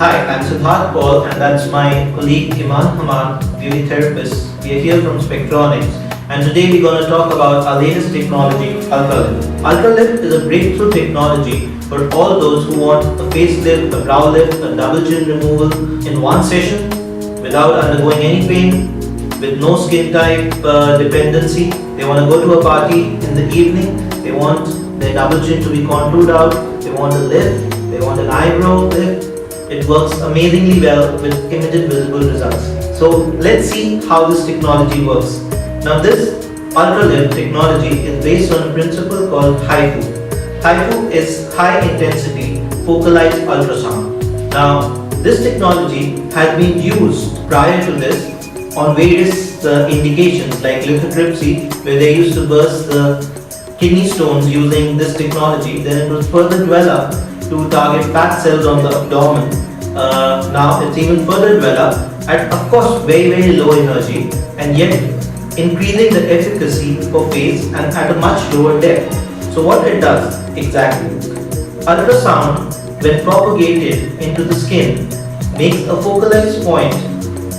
Hi, I'm Siddharth Paul and that's my colleague Iman Hamad, beauty therapist. We are here from Spectronics and today we're going to talk about our latest technology, UltraLift. UltraLift is a breakthrough technology for all those who want a facelift, a brow lift, a double chin removal in one session without undergoing any pain, with no skin type dependency. They want to go to a party in the evening, they want their double chin to be contoured out, they want a lift, they want an eyebrow lift. It works amazingly well with immediate visible results. So let's see how this technology works. Now this UltraLift technology is based on a principle called HIFU. HIFU is high intensity focalized ultrasound. Now this technology has been used prior to this on various indications like lithotripsy, where they used to burst the kidney stones using this technology. Then it was further developed to target fat cells on the abdomen. Now it's even further developed at of course very low energy and yet increasing the efficacy for face and at a much lower depth. So what it does exactly? Ultrasound, when propagated into the skin, makes a focalized point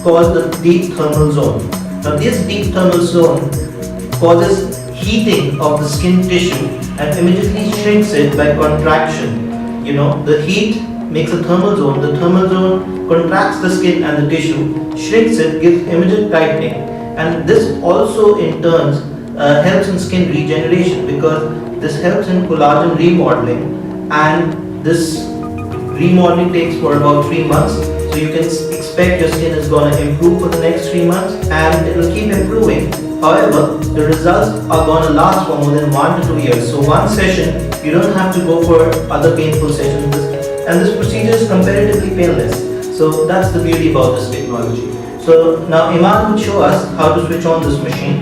called the deep thermal zone. Now this deep thermal zone causes heating of the skin tissue and immediately shrinks it by contraction. The heat makes a thermal zone. The thermal zone contracts the skin and the tissue, shrinks it, gives immediate tightening, and this also in turn helps in skin regeneration because this helps in collagen remodeling, and this remodeling takes for about 3 months. So you can expect your skin is going to improve for the next 3 months and it will keep improving. However, the results are going to last for more than 1 to 2 years. So one session, you don't have to go for other painful sessions, and this procedure is comparatively painless. So that's the beauty about this technology. So now Iman would show us how to switch on this machine.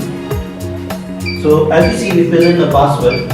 So as you see, we fill in a password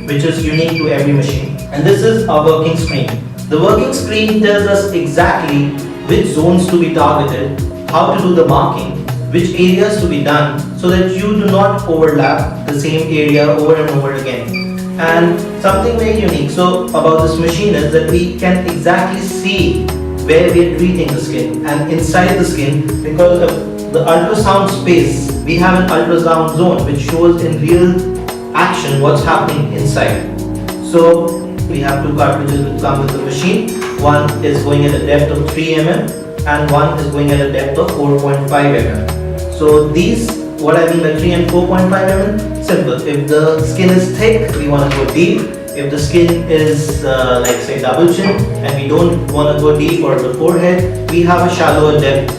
which is unique to every machine, and this is our working screen. The working screen tells us exactly which zones to be targeted, how to do the marking, which areas to be done, so that you do not overlap the same area over and over again. And something very unique about this machine is that we can exactly see where we are treating the skin, and inside the skin, because of the ultrasound space, we have an ultrasound zone which shows in real action what's happening inside. So we have 2 cartridges which come with the machine. One is going at a depth of 3 mm and one is going at a depth of 4.5 mm. So these, what I mean by 3 and 4.5 mm, simple. If the skin is thick, we want to go deep. If the skin is like say double chin and we don't want to go deep or the forehead, we have a shallower depth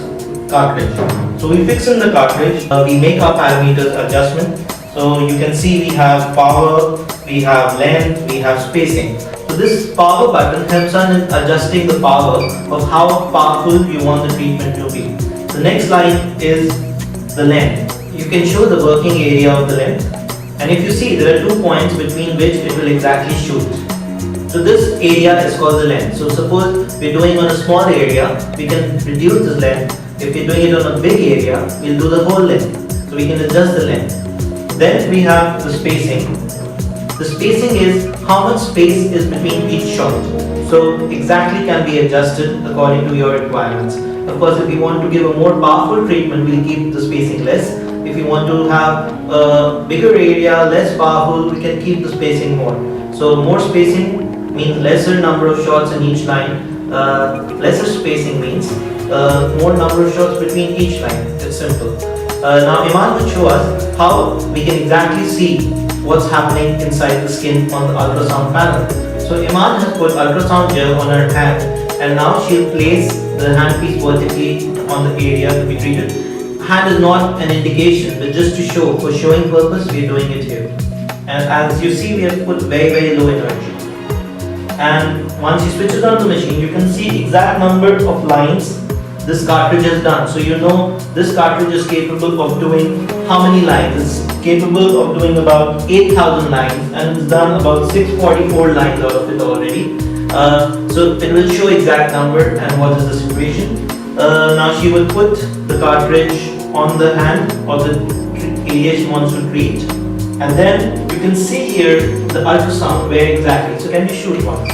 cartridge. So we fix in the cartridge, we make our parameters adjustment. So you can see we have power, we have length, we have spacing. So this power button helps us in adjusting the power of how powerful you want the treatment to be. The next line is the length. You can show the working area of the length, and if you see, there are 2 points between which it will exactly shoot. So this area is called the length. So suppose we're doing on a small area, we can reduce this length. If we're doing it on a big area, we'll do the whole length. So we can adjust the length. Then we have the spacing. The spacing is how much space is between each shot. So exactly can be adjusted according to your requirements. Of course, if you want to give a more powerful treatment, we'll keep the spacing less. If you want to have a bigger area, less powerful, we can keep the spacing more. So more spacing means lesser number of shots in each line. Lesser spacing means more number of shots between each line. It's simple. Now Iman will show us how we can exactly see what's happening inside the skin on the ultrasound panel. So Iman has put ultrasound gel on her hand, and now she'll place the handpiece vertically on the area to be treated. Hand is not an indication, but just to show, for showing purpose, we are doing it here. And as you see, we have put very low energy. And once you switch it on the machine, you can see exact number of lines this cartridge has done. So you know this cartridge is capable of doing how many lines? It's capable of doing about 8,000 lines, and it's done about 644 lines out of it already. So it will show exact number and what is the situation. Now she will put the cartridge on the hand or the area she wants to treat, and then you can see here the ultrasound where exactly. So can you shoot one?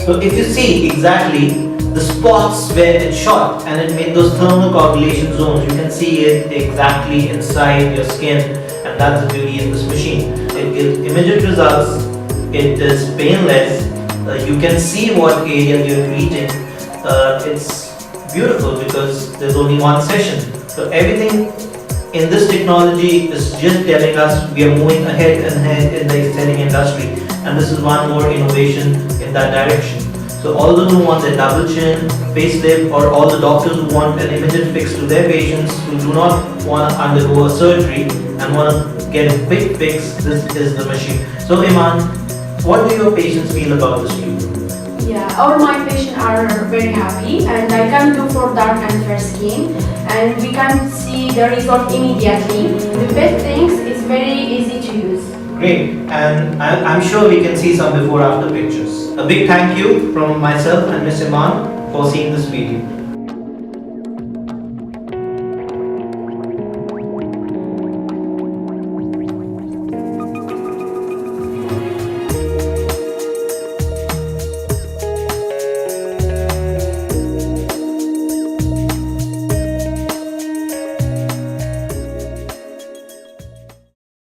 So if you see exactly the spots where it shot and it made those thermocoagulation zones, you can see it exactly inside your skin, and that's the beauty in this machine. It gives immediate results, it is painless, you can see what area you're treating. It's beautiful because there's only one session. So everything in this technology is just telling us we are moving ahead and ahead in the aesthetic industry, and this is one more innovation in that direction. So all those who want a double chin, facelift, or all the doctors who want an immediate fix to their patients who do not want to undergo a surgery and want to get a quick fix, this is the machine. So Iman, what do your patients feel about this treatment? Yeah, all my patients are very happy, and I can do for dark and fair skin, and we can see the result immediately. The best things is very easy to use. Great, and I'm sure we can see some before after pictures. A big thank you from myself and Ms. Iman for seeing this video.